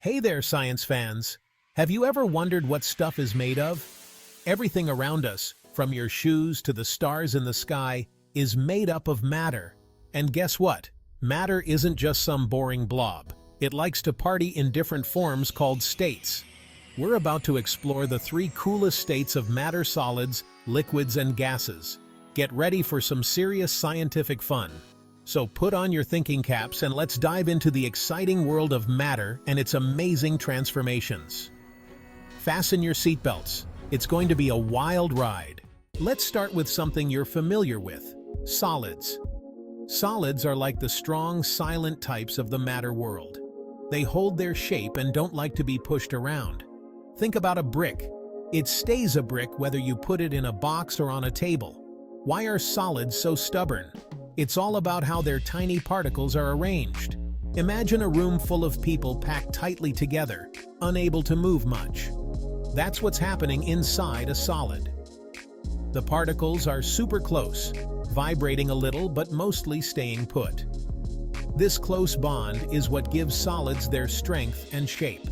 Hey there, science fans! Have you ever wondered what stuff is made of? Everything around us, from your shoes to the stars in the sky, is made up of matter. And guess what? Matter isn't just some boring blob. It likes to party in different forms called states. We're about to explore the three coolest states of matter: solids, liquids, and gases. Get ready for some serious scientific fun. So put on your thinking caps and let's dive into the exciting world of matter and its amazing transformations. Fasten your seatbelts. It's going to be a wild ride. Let's start with something you're familiar with: solids. Solids are like the strong, silent types of the matter world. They hold their shape and don't like to be pushed around. Think about a brick. It stays a brick whether you put it in a box or on a table. Why are solids so stubborn? It's all about how their tiny particles are arranged. Imagine a room full of people packed tightly together, unable to move much. That's what's happening inside a solid. The particles are super close, vibrating a little but mostly staying put. This close bond is what gives solids their strength and shape.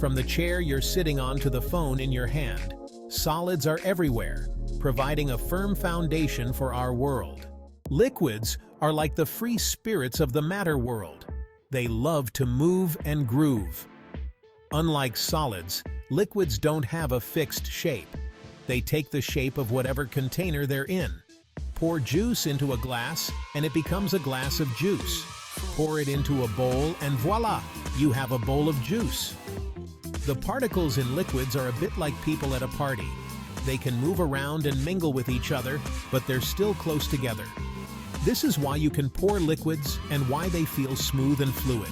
From the chair you're sitting on to the phone in your hand, solids are everywhere, providing a firm foundation for our world. Liquids are like the free spirits of the matter world. They love to move and groove. Unlike solids, liquids don't have a fixed shape. They take the shape of whatever container they're in. Pour juice into a glass and it becomes a glass of juice. Pour it into a bowl and voila, you have a bowl of juice. The particles in liquids are a bit like people at a party. They can move around and mingle with each other, but they're still close together. This is why you can pour liquids and why they feel smooth and fluid.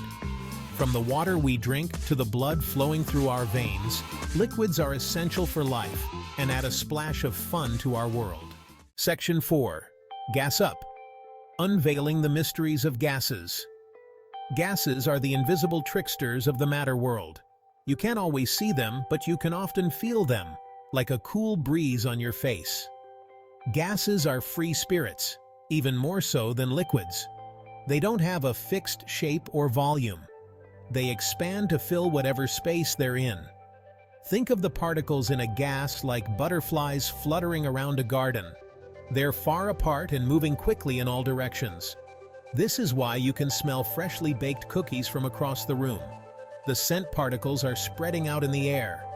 From the water we drink to the blood flowing through our veins, liquids are essential for life and add a splash of fun to our world. Section 4. Gas Up. Unveiling the mysteries of gases. Gases are the invisible tricksters of the matter world. You can't always see them, but you can often feel them, like a cool breeze on your face. Gases are free spirits, even more so than liquids. They don't have a fixed shape or volume. They expand to fill whatever space they're in. Think of the particles in a gas like butterflies fluttering around a garden. They're far apart and moving quickly in all directions. This is why you can smell freshly baked cookies from across the room. The scent particles are spreading out in the air.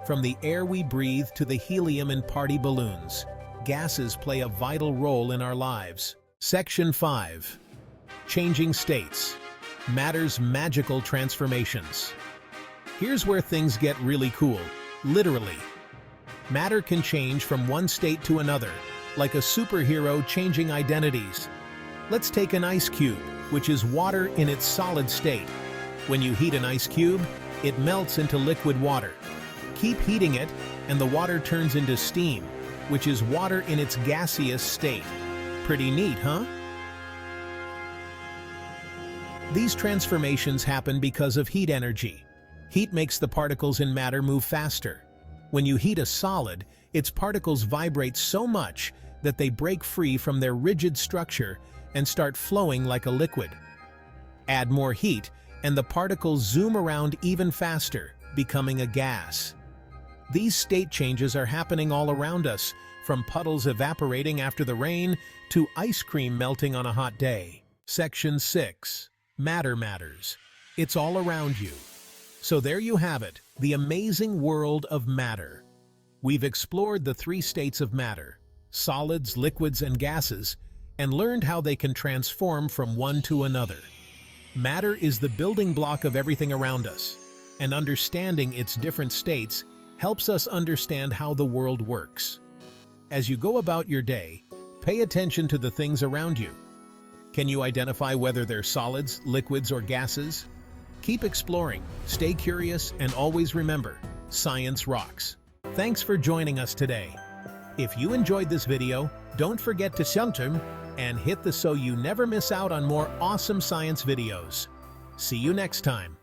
From the air we breathe to the helium in party balloons, gases play a vital role in our lives. Section 5. Changing states. Matter's magical transformations. Here's where things get really cool, literally. Matter can change from one state to another, like a superhero changing identities. Let's take an ice cube, which is water in its solid state. When you heat an ice cube, it melts into liquid water. Keep heating it, and the water turns into steam, which is water in its gaseous state. Pretty neat, huh? These transformations happen because of heat energy. Heat makes the particles in matter move faster. When you heat a solid, its particles vibrate so much that they break free from their rigid structure and start flowing like a liquid. Add more heat, and the particles zoom around even faster, becoming a gas. These state changes are happening all around us, from puddles evaporating after the rain to ice cream melting on a hot day. Section 6. Matter matters. It's all around you. So there you have it, the amazing world of matter. We've explored the three states of matter: solids, liquids, and gases, and learned how they can transform from one to another. Matter is the building block of everything around us, and understanding its different states helps us understand how the world works. As you go about your day, pay attention to the things around you. Can you identify whether they're solids, liquids, or gases? Keep exploring, stay curious, and always remember, science rocks. Thanks for joining us today. If you enjoyed this video, don't forget to subscribe and hit the so you never miss out on more awesome science videos. See you next time.